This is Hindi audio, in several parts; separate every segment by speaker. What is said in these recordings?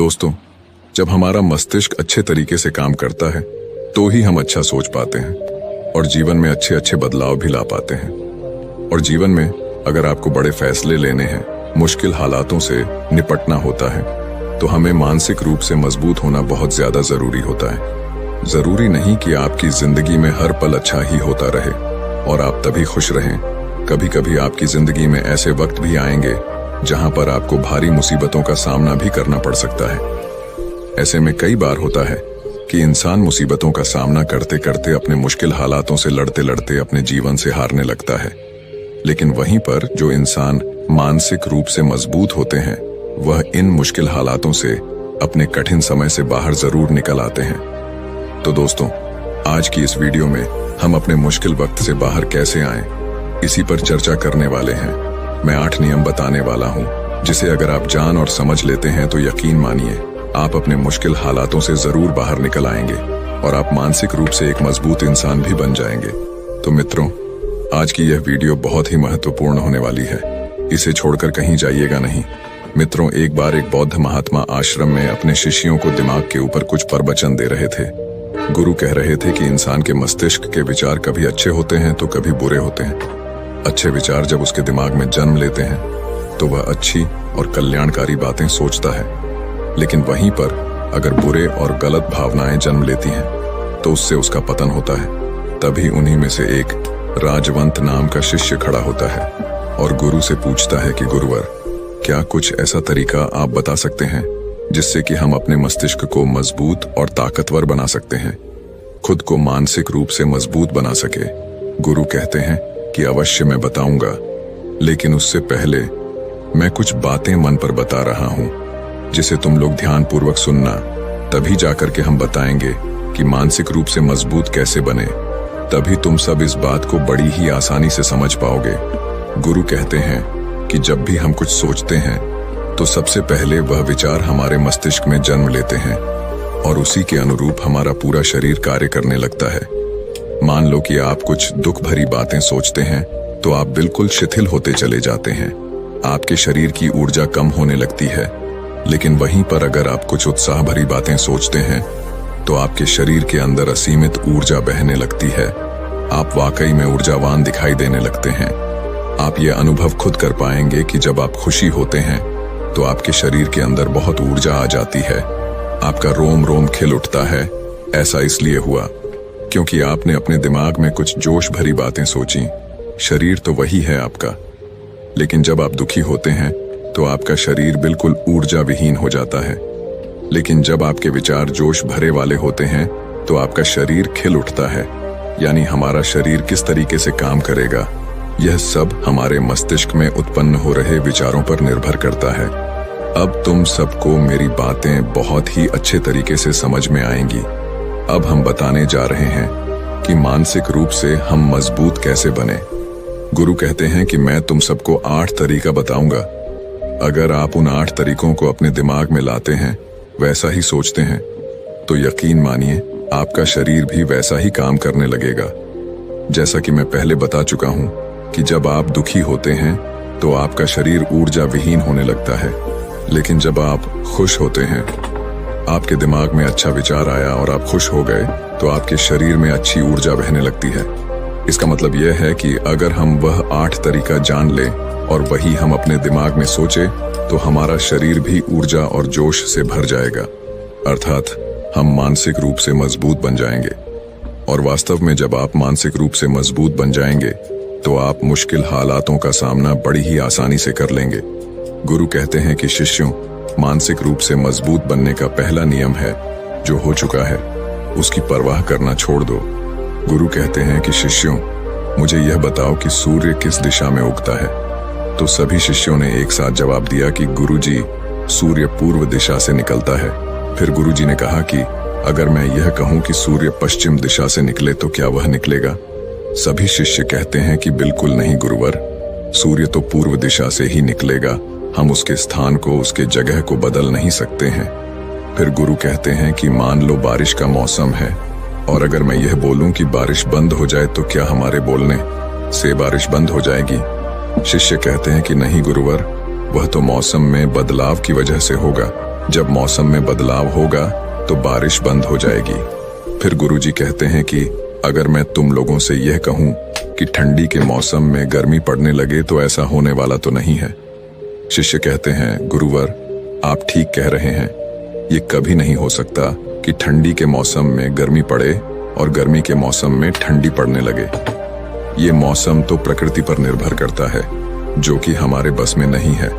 Speaker 1: दोस्तों, जब हमारा मस्तिष्क अच्छे तरीके से काम करता है तो ही हम अच्छा सोच पाते हैं और जीवन में अच्छे अच्छे बदलाव भी ला पाते हैं। और जीवन में अगर आपको बड़े फैसले लेने हैं, मुश्किल हालातों से निपटना होता है, तो हमें मानसिक रूप से मजबूत होना बहुत ज्यादा जरूरी होता है। जरूरी नहीं कि आपकी जिंदगी में हर पल अच्छा ही होता रहे और आप तभी खुश रहें। कभी कभी आपकी जिंदगी में ऐसे वक्त भी आएंगे जहां पर आपको भारी मुसीबतों का सामना भी करना पड़ सकता है। ऐसे में कई बार होता है कि इंसान मुसीबतों का सामना करते करते अपने मुश्किल हालातों से लड़ते लड़ते अपने जीवन से हारने लगता है। लेकिन वहीं पर जो इंसान मानसिक रूप से मजबूत होते हैं, वह इन मुश्किल हालातों से अपने कठिन समय से बाहर जरूर निकल आते हैं। तो दोस्तों, आज की इस वीडियो में हम अपने मुश्किल वक्त से बाहर कैसे आएं, इसी पर चर्चा करने वाले हैं। मैं 8 नियम बताने वाला हूं, जिसे अगर आप जान और समझ लेते हैं तो यकीन मानिए आप अपने मुश्किल हालातों से जरूर बाहर निकल आएंगे और आप मानसिक रूप से एक मजबूत इंसान भी बन जाएंगे। तो मित्रों, आज की यह वीडियो बहुत ही महत्वपूर्ण होने वाली है, इसे छोड़कर कहीं जाइएगा नहीं। मित्रों, एक बार एक बौद्ध महात्मा आश्रम में अपने शिष्यों को दिमाग के ऊपर कुछ प्रवचन दे रहे थे। गुरु कह रहे थे कि इंसान के मस्तिष्क के विचार कभी अच्छे होते हैं तो कभी बुरे होते हैं। अच्छे विचार जब उसके दिमाग में जन्म लेते हैं तो वह अच्छी और कल्याणकारी बातें सोचता है, लेकिन वहीं पर अगर बुरे और गलत भावनाएं जन्म लेती हैं तो उससे उसका पतन होता है। तभी उन्हीं में से एक राजवंत नाम का शिष्य खड़ा होता है और गुरु से पूछता है कि गुरुवर, क्या कुछ ऐसा तरीका आप बता सकते हैं जिससे कि हम अपने मस्तिष्क को मजबूत और ताकतवर बना सकते हैं, खुद को मानसिक रूप से मजबूत बना सके। गुरु कहते हैं कि अवश्य मैं बताऊंगा, लेकिन उससे पहले मैं कुछ बातें मन पर बता रहा हूं जिसे तुम लोग ध्यान पूर्वक सुनना, तभी जाकर के हम बताएंगे कि मानसिक रूप से मजबूत कैसे बने। तभी तुम सब इस बात को बड़ी ही आसानी से समझ पाओगे। गुरु कहते हैं कि जब भी हम कुछ सोचते हैं तो सबसे पहले वह विचार हमारे मस्तिष्क में जन्म लेते हैं और उसी के अनुरूप हमारा पूरा शरीर कार्य करने लगता है। मान लो कि आप कुछ दुख भरी बातें सोचते हैं तो आप बिल्कुल शिथिल होते चले जाते हैं, आपके शरीर की ऊर्जा कम होने लगती है। लेकिन वहीं पर अगर आप कुछ उत्साह भरी बातें सोचते हैं तो आपके शरीर के अंदर असीमित ऊर्जा बहने लगती है। आप वाकई में ऊर्जावान दिखाई देने लगते हैं। आप ये अनुभव खुद कर पाएंगे कि जब आप खुशी होते हैं तो आपके शरीर के अंदर बहुत ऊर्जा आ जाती है, आपका रोम रोम खिल उठता है। ऐसा इसलिए हुआ क्योंकि आपने अपने दिमाग में कुछ जोश भरी बातें सोची। शरीर तो वही है आपका, लेकिन जब आप दुखी होते हैं तो आपका शरीर बिल्कुल ऊर्जा विहीन हो जाता है। लेकिन जब आपके विचार जोश भरे वाले होते हैं तो आपका शरीर खिल उठता है। यानी हमारा शरीर किस तरीके से काम करेगा, यह सब हमारे मस्तिष्क में उत्पन्न हो रहे विचारों पर निर्भर करता है। अब तुम सबको मेरी बातें बहुत ही अच्छे तरीके से समझ में आएंगी। अब हम बताने जा रहे हैं कि मानसिक रूप से हम मजबूत कैसे बने। गुरु कहते हैं कि मैं तुम सबको 8 तरीका बताऊंगा। अगर आप उन 8 तरीकों को अपने दिमाग में लाते हैं, वैसा ही सोचते हैं, तो यकीन मानिए आपका शरीर भी वैसा ही काम करने लगेगा। जैसा कि मैं पहले बता चुका हूं कि जब आप दुखी होते हैं तो आपका शरीर ऊर्जा विहीन होने लगता है, लेकिन जब आप खुश होते हैं, आपके दिमाग में अच्छा विचार आया और आप खुश हो गए, तो आपके शरीर में अच्छी ऊर्जा बहने लगती है। इसका मतलब यह है कि अगर हम वह 8 तरीका जान लें और वही हम अपने दिमाग में सोचे तो हमारा शरीर भी ऊर्जा और जोश से भर जाएगा, अर्थात हम मानसिक रूप से मजबूत बन जाएंगे। और वास्तव में जब आप मानसिक रूप से मजबूत बन जाएंगे तो आप मुश्किल हालातों का सामना बड़ी ही आसानी से कर लेंगे। गुरु कहते हैं कि शिष्यों, मानसिक रूप से मजबूत बनने का पहला नियम है, जो हो चुका है उसकी परवाह करना छोड़ दो। गुरु कहते हैं कि शिष्यों, मुझे यह बताओ कि सूर्य किस दिशा में उगता है। तो सभी शिष्यों ने एक साथ जवाब दिया कि गुरुजी, सूर्य पूर्व दिशा से निकलता है। फिर गुरुजी ने कहा कि अगर मैं यह कहूं कि सूर्य पश्चिम दिशा से निकले तो क्या वह निकलेगा? सभी शिष्य कहते हैं कि बिल्कुल नहीं गुरुवर, सूर्य तो पूर्व दिशा से ही निकलेगा, हम उसके स्थान को, उसके जगह को बदल नहीं सकते हैं। फिर गुरु कहते हैं कि मान लो बारिश का मौसम है और अगर मैं यह बोलूं कि बारिश बंद हो जाए तो क्या हमारे बोलने से बारिश बंद हो जाएगी? शिष्य कहते हैं कि नहीं गुरुवर, वह तो मौसम में बदलाव की वजह से होगा, जब मौसम में बदलाव होगा तो बारिश बंद हो जाएगी। फिर गुरुजी कहते हैं कि अगर मैं तुम लोगों से यह कहूं कि ठंडी के मौसम में गर्मी पड़ने लगे तो ऐसा होने वाला तो नहीं है। शिष्य कहते हैं, गुरुवर आप ठीक कह रहे हैं, ये कभी नहीं हो सकता कि ठंडी के मौसम में गर्मी पड़े और गर्मी के मौसम में ठंडी पड़ने लगे। ये मौसम तो प्रकृति पर निर्भर करता है, जो कि हमारे बस में नहीं है।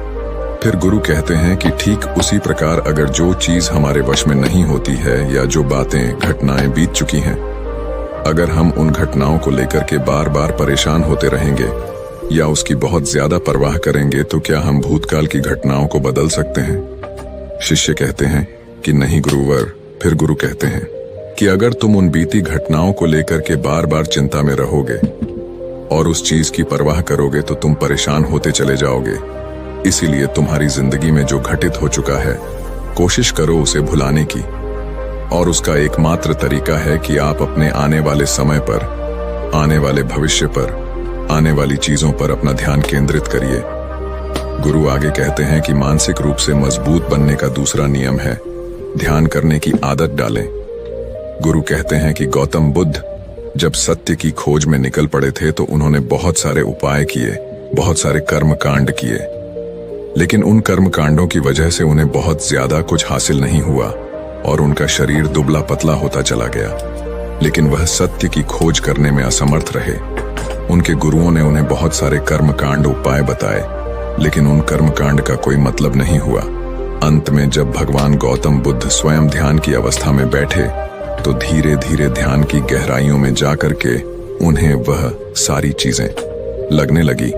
Speaker 1: फिर गुरु कहते हैं कि ठीक उसी प्रकार अगर जो चीज हमारे वश में नहीं होती है या जो बातें घटनाएं बीत चुकी हैं, अगर हम उन घटनाओं को लेकर के बार बार परेशान होते रहेंगे या उसकी बहुत ज्यादा परवाह करेंगे तो क्या हम भूतकाल की घटनाओं को बदल सकते हैं? शिष्य कहते हैं कि नहीं गुरुवर। फिर गुरु कहते हैं कि अगर तुम उन बीती घटनाओं को लेकर के बार बार चिंता में रहोगे और उस चीज की परवाह करोगे तो तुम परेशान होते चले जाओगे। इसीलिए तुम्हारी जिंदगी में जो घटित हो चुका है, कोशिश करो उसे भुलाने की, और उसका एकमात्र तरीका है कि आप अपने आने वाले समय पर, आने वाले भविष्य पर, आने वाली चीजों पर अपना ध्यान केंद्रित करिए। गुरु आगे कहते हैं कि मानसिक रूप से मजबूत बनने का दूसरा नियम है ध्यान करने की आदत डालें। गुरु कहते हैं कि गौतम बुद्ध जब सत्य की खोज में निकल पड़े थे तो उन्होंने बहुत सारे उपाय किए, बहुत सारे कर्म कांड किए, लेकिन उन कर्म कांडों की वजह से उन्हें बहुत ज्यादा कुछ हासिल नहीं हुआ और उनका शरीर दुबला पतला होता चला गया। लेकिन वह सत्य की खोज करने में असमर्थ रहे। उनके गुरुओं ने उन्हें बहुत सारे कर्म कांड उपाय बताए, लेकिन उन कर्म कांड का कोई मतलब नहीं हुआ। अंत में जब भगवान गौतम बुद्ध स्वयं ध्यान की अवस्था में बैठे तो धीरे धीरे ध्यान की गहराइयों में जाकर के उन्हें वह सारी चीजें लगने लगी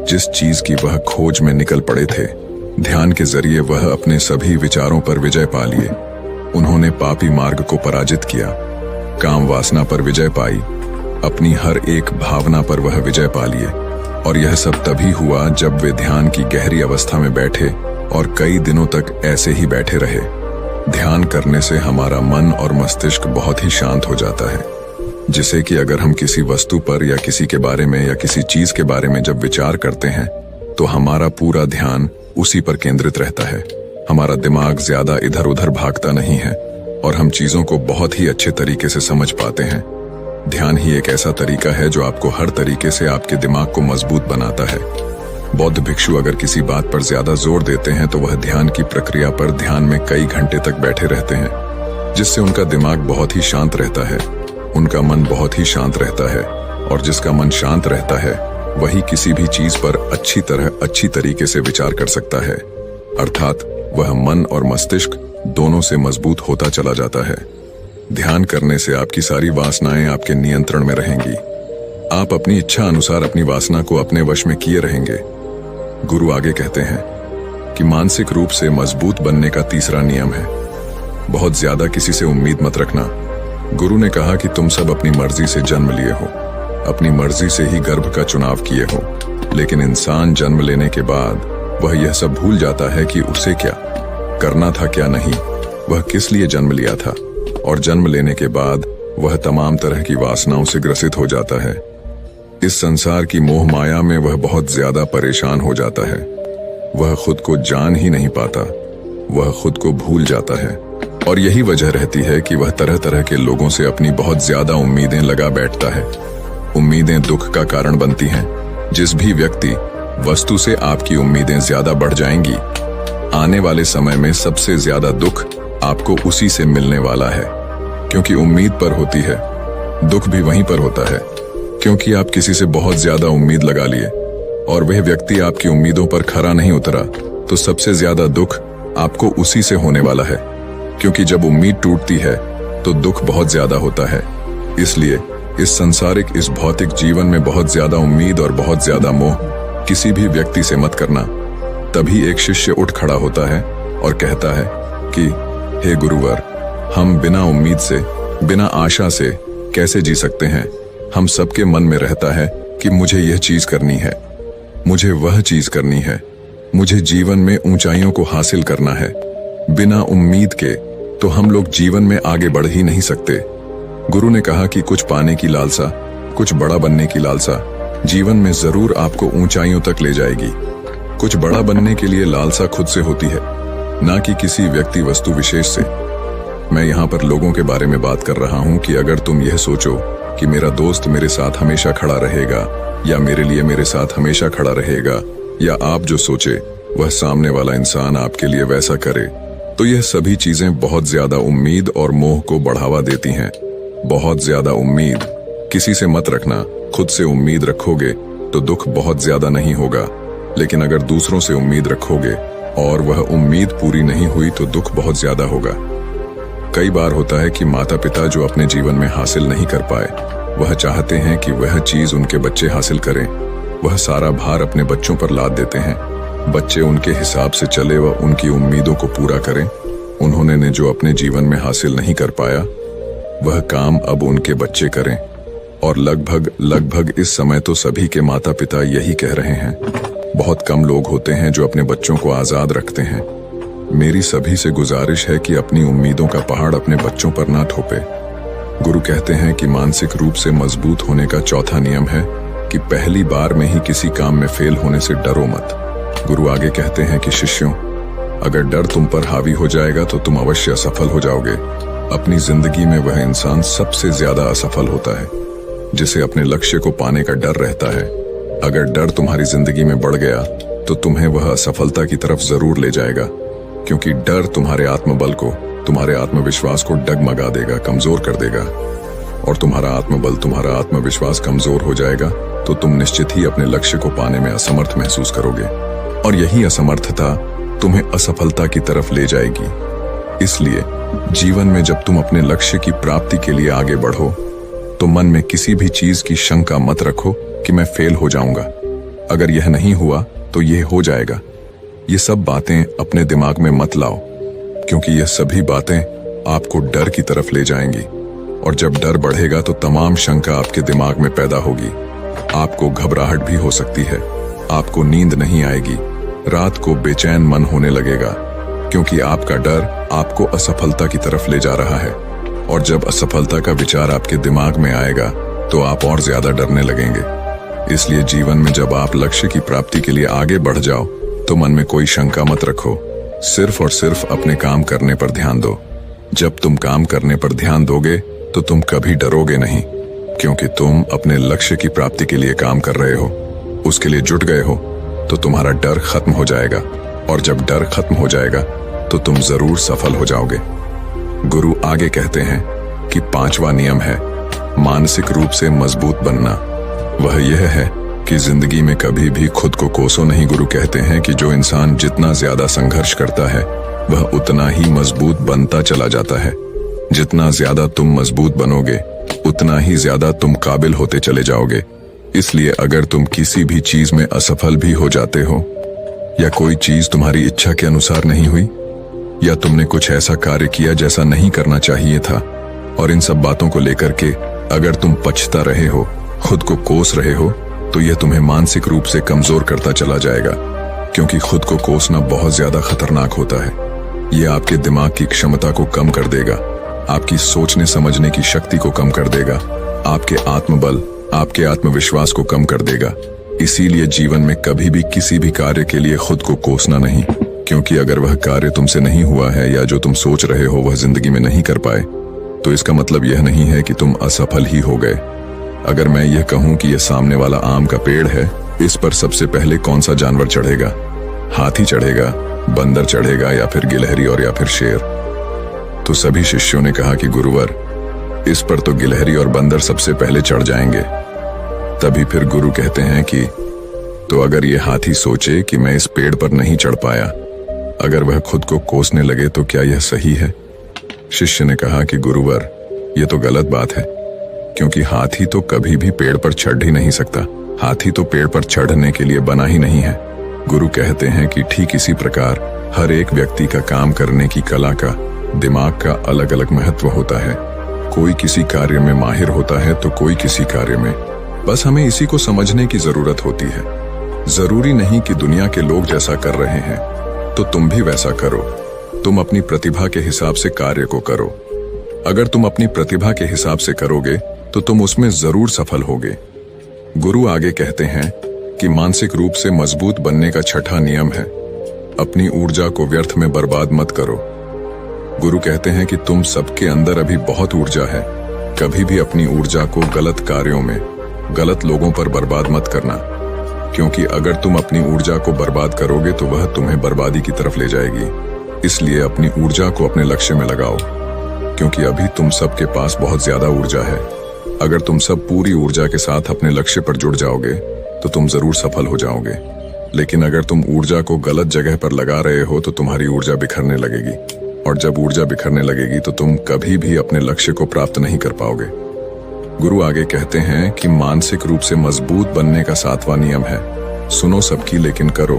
Speaker 1: जिस चीज की वह खोज में निकल पड़े थे। ध्यान के जरिए वह अपने सभी विचारों पर विजय पा लिए। उन्होंने पापी मार्ग को पराजित किया, काम वासना पर विजय पाई, अपनी हर एक भावना पर वह विजय पा लिए। और यह सब तभी हुआ जब वे ध्यान की गहरी अवस्था में बैठे और कई दिनों तक ऐसे ही बैठे रहे। ध्यान करने से हमारा मन और मस्तिष्क बहुत ही शांत हो जाता है, जिसे कि अगर हम किसी वस्तु पर या किसी के बारे में या किसी चीज के बारे में जब विचार करते हैं तो हमारा पूरा ध्यान उसी पर केंद्रित रहता है। हमारा दिमाग ज्यादा इधर उधर भागता नहीं है और हम चीजों को बहुत ही अच्छे तरीके से समझ पाते हैं। ध्यान ही एक ऐसा तरीका है जो आपको हर तरीके से आपके दिमाग को मजबूत बनाता है। बौद्ध भिक्षु अगर किसी बात पर ज्यादा जोर देते हैं तो वह ध्यान की प्रक्रिया पर ध्यान में कई घंटे तक बैठे रहते हैं, जिससे उनका दिमाग बहुत ही शांत रहता है, उनका मन बहुत ही शांत रहता है। और जिसका मन शांत रहता है वही किसी भी चीज पर अच्छी तरीके से विचार कर सकता है, अर्थात वह मन और मस्तिष्क दोनों से मजबूत होता चला जाता है। ध्यान करने से आपकी सारी वासनाएं आपके नियंत्रण में रहेंगी। आप अपनी इच्छा अनुसार अपनी वासना को अपने वश में किए रहेंगे। गुरु आगे कहते हैं कि मानसिक रूप से मजबूत बनने का तीसरा नियम है बहुत ज्यादा किसी से उम्मीद मत रखना। गुरु ने कहा कि तुम सब अपनी मर्जी से जन्म लिए हो, अपनी मर्जी से ही गर्भ का चुनाव किए हो, लेकिन इंसान जन्म लेने के बाद वह यह सब भूल जाता है कि उसे क्या करना था क्या नहीं, वह किस लिए जन्म लिया था। और जन्म लेने के बाद वह तमाम तरह की वासनाओं से ग्रसित हो जाता है। इस संसार की मोह माया में वह बहुत ज्यादा परेशान हो जाता है। वह खुद को जान ही नहीं पाता, वह खुद को भूल जाता है। और यही वजह रहती है कि वह तरह तरह के लोगों से अपनी बहुत ज्यादा उम्मीदें लगा बैठता है। उम्मीदें दुख का कारण बनती हैं। जिस भी व्यक्ति वस्तु से आपकी उम्मीदें ज्यादा बढ़ जाएंगी, आने वाले समय में सबसे ज्यादा दुख आपको उसी से मिलने वाला है, क्योंकि उम्मीद पर होती है। दुख भी वहीं पर होता है, क्योंकि आप किसी से बहुत ज्यादा उम्मीद लगा लिए और वह व्यक्ति आपकी उम्मीदों पर खरा नहीं उतरा, तो सबसे ज्यादा दुख आपको उसी से होने वाला है। क्योंकि जब उम्मीद टूटती है तो दुख बहुत ज्यादा होता है। इसलिए इस संसारिक, इस भौतिक जीवन में बहुत ज्यादा उम्मीद और बहुत ज्यादा मोह किसी भी व्यक्ति से मत करना। तभी एक शिष्य उठ खड़ा होता है और कहता है कि हे गुरुवर, हम बिना उम्मीद से, बिना आशा से कैसे जी सकते हैं। हम सबके मन में रहता है कि मुझे यह चीज करनी है, मुझे वह चीज करनी है, मुझे जीवन में ऊंचाइयों को हासिल करना है। बिना उम्मीद के तो हम लोग जीवन में आगे बढ़ ही नहीं सकते। गुरु ने कहा कि कुछ पाने की लालसा, कुछ बड़ा बनने की लालसा जीवन में जरूर आपको ऊंचाइयों तक ले जाएगी। कुछ बड़ा बनने के लिए लालसा खुद से होती है, ना कि किसी व्यक्ति वस्तु विशेष से। मैं यहाँ पर लोगों के बारे में बात कर रहा हूँ कि अगर तुम यह सोचो कि मेरा दोस्त मेरे साथ हमेशा खड़ा रहेगा या मेरे लिए मेरे साथ हमेशा खड़ा रहेगा, या आप जो सोचे वह सामने वाला इंसान आपके लिए वैसा करे, तो यह सभी चीजें बहुत ज्यादा उम्मीद और मोह को बढ़ावा देती हैं। बहुत ज्यादा उम्मीद किसी से मत रखना। खुद से उम्मीद रखोगे तो दुख बहुत ज्यादा नहीं होगा, लेकिन अगर दूसरों से उम्मीद रखोगे और वह उम्मीद पूरी नहीं हुई तो दुख बहुत ज्यादा होगा। कई बार होता है कि माता पिता जो अपने जीवन में हासिल नहीं कर पाए, वह चाहते हैं कि वह चीज उनके बच्चे हासिल करें। वह सारा भार अपने बच्चों पर लाद देते हैं। बच्चे उनके हिसाब से चले व उनकी उम्मीदों को पूरा करें। उन्होंने ने जो अपने जीवन में हासिल नहीं कर पाया, वह काम अब उनके बच्चे करें। और लगभग इस समय तो सभी के माता पिता यही कह रहे हैं। बहुत कम लोग होते हैं जो अपने बच्चों को आजाद रखते हैं। मेरी सभी से गुजारिश है कि अपनी उम्मीदों का पहाड़ अपने बच्चों पर ना थोपे। गुरु कहते हैं कि मानसिक रूप से मजबूत होने का चौथा नियम है कि पहली बार में ही किसी काम में फेल होने से डरो मत। गुरु आगे कहते हैं कि शिष्यों, अगर डर तुम पर हावी हो जाएगा तो तुम अवश्य असफल हो जाओगे। अपनी जिंदगी में वह इंसान सबसे ज्यादा असफल होता है जिसे अपने लक्ष्य को पाने का डर रहता है। अगर डर तुम्हारी जिंदगी में बढ़ गया तो तुम्हें वह असफलता की तरफ जरूर ले जाएगा, क्योंकि डर तुम्हारे आत्मबल को, तुम्हारे आत्मविश्वास को डगमगा देगा, कमजोर कर देगा। और तुम्हारा आत्मबल, तुम्हारा आत्मविश्वास कमजोर हो जाएगा तो तुम निश्चित ही अपने लक्ष्य को पाने में असमर्थ महसूस करोगे, और यही असमर्थता तुम्हें असफलता की तरफ ले जाएगी। इसलिए जीवन में जब तुम अपने लक्ष्य की प्राप्ति के लिए आगे बढ़ो तो मन में किसी भी चीज की शंका मत रखो कि मैं फेल हो जाऊंगा। अगर यह नहीं हुआ तो यह हो जाएगा। ये सब बातें अपने दिमाग में मत लाओ, क्योंकि यह सभी बातें आपको डर की तरफ ले जाएंगी। और जब डर बढ़ेगा तो तमाम शंका आपके दिमाग में पैदा होगी। आपको घबराहट भी हो सकती है, आपको नींद नहीं आएगी, रात को बेचैन मन होने लगेगा, क्योंकि आपका डर आपको असफलता की तरफ ले जा रहा है। और जब असफलता का विचार आपके दिमाग में आएगा तो आप और ज्यादा डरने लगेंगे। इसलिए जीवन में जब आप लक्ष्य की प्राप्ति के लिए आगे बढ़ जाओ तो मन में कोई शंका मत रखो, सिर्फ और सिर्फ अपने काम करने पर ध्यान दो। जब तुम काम करने पर ध्यान दोगे तो तुम कभी डरोगे नहीं, क्योंकि तुम अपने लक्ष्य की प्राप्ति के लिए काम कर रहे हो, उसके लिए जुट गए हो, तो तुम्हारा डर खत्म हो जाएगा। और जब डर खत्म हो जाएगा तो तुम जरूर सफल हो जाओगे। गुरु आगे कहते हैं कि पांचवा नियम है मानसिक रूप से मजबूत बनना। वह यह है कि जिंदगी में कभी भी खुद को कोसो नहीं। गुरु कहते हैं कि जो इंसान जितना ज्यादा संघर्ष करता है वह उतना ही मजबूत बनता चला जाता है। जितना ज्यादा तुम मजबूत बनोगे उतना ही ज्यादा तुम काबिल होते चले जाओगे। इसलिए अगर तुम किसी भी चीज में असफल भी हो जाते हो, या कोई चीज तुम्हारी इच्छा के अनुसार नहीं हुई, या तुमने कुछ ऐसा कार्य किया जैसा नहीं करना चाहिए था, और इन सब बातों को लेकर के अगर तुम पछता रहे हो, खुद को कोस रहे हो, तो यह तुम्हें मानसिक रूप से कमजोर करता चला जाएगा। क्योंकि खुद को कोसना बहुत ज्यादा खतरनाक होता है। यह आपके दिमाग की क्षमता को कम कर देगा, आपकी सोचने समझने की शक्ति को कम कर देगा, आपके आत्मबल, आपके आत्मविश्वास को कम कर देगा। इसीलिए जीवन में कभी भी किसी भी कार्य के लिए खुद को कोसना नहीं, क्योंकि अगर वह कार्य तुमसे नहीं हुआ है या जो तुम सोच रहे हो वह जिंदगी में नहीं कर पाए, तो इसका मतलब यह नहीं है कि तुम असफल ही हो गए। अगर मैं यह कहूं कि यह सामने वाला आम का पेड़ है, इस पर सबसे पहले कौन सा जानवर चढ़ेगा? हाथी चढ़ेगा, बंदर चढ़ेगा, या फिर गिलहरी और या फिर शेर? तो सभी शिष्यों ने कहा कि गुरुवर, इस पर तो गिलहरी और बंदर सबसे पहले चढ़ जाएंगे। तभी फिर गुरु कहते हैं कि तो अगर ये हाथी सोचे कि मैं इस पेड़ पर नहीं चढ़ पाया, अगर वह खुद को कोसने लगे तो क्या यह सही है? शिष्य ने कहा कि गुरुवर, यह तो गलत बात है, क्योंकि हाथी तो कभी भी पेड़ पर चढ़ ही नहीं सकता। हाथी तो पेड़ पर चढ़ने के लिए बना ही नहीं है। गुरु कहते हैं कि ठीक इसी प्रकार हर एक व्यक्ति का काम करने की कला का, दिमाग का अलग अलग महत्व होता है। कोई किसी कार्य में माहिर होता है तो कोई किसी कार्य में। बस हमें इसी को समझने की जरूरत होती है। जरूरी नहीं कि दुनिया के लोग जैसा कर रहे हैं तो तुम भी वैसा करो। तुम अपनी प्रतिभा के हिसाब से कार्य को करो। अगर तुम अपनी प्रतिभा के हिसाब से करोगे तो तुम उसमें जरूर सफल होगे। गुरु आगे कहते हैं कि मानसिक रूप से मजबूत बनने का छठा नियम है अपनी ऊर्जा को व्यर्थ में बर्बाद मत करो। गुरु कहते हैं कि तुम सबके अंदर अभी बहुत ऊर्जा है। कभी भी अपनी ऊर्जा को गलत कार्यों में, गलत लोगों पर बर्बाद मत करना, क्योंकि अगर तुम अपनी ऊर्जा को बर्बाद करोगे तो वह तुम्हें बर्बादी की तरफ ले जाएगी। इसलिए अपनी ऊर्जा को अपने लक्ष्य में लगाओ, क्योंकि अभी तुम सबके पास बहुत ज्यादा ऊर्जा है। अगर तुम सब पूरी ऊर्जा के साथ अपने लक्ष्य पर जुड़ जाओगे तो तुम जरूर सफल हो जाओगे। लेकिन अगर तुम ऊर्जा को गलत जगह पर लगा रहे हो तो तुम्हारी ऊर्जा बिखरने लगेगी, और जब ऊर्जा बिखरने लगेगी तो तुम कभी भी अपने लक्ष्य को प्राप्त नहीं कर पाओगे। गुरु आगे कहते हैं कि मानसिक रूप से मजबूत बनने का 7वां नियम है, सुनो सबकी लेकिन करो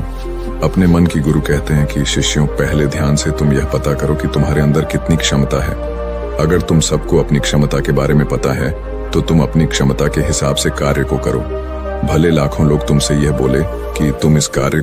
Speaker 1: अपने मन की। गुरु कहते हैं कि शिष्यों, पहले ध्यान से तुम यह पता करो कि तुम्हारे अंदर कितनी क्षमता है। अगर तुम सबको अपनी क्षमता के बारे में पता है तो तुम अपनी क्षमता के हिसाब से कार्य को करो। भले लाखों लोग तुमसे यह बोले कि तुम इस कार्य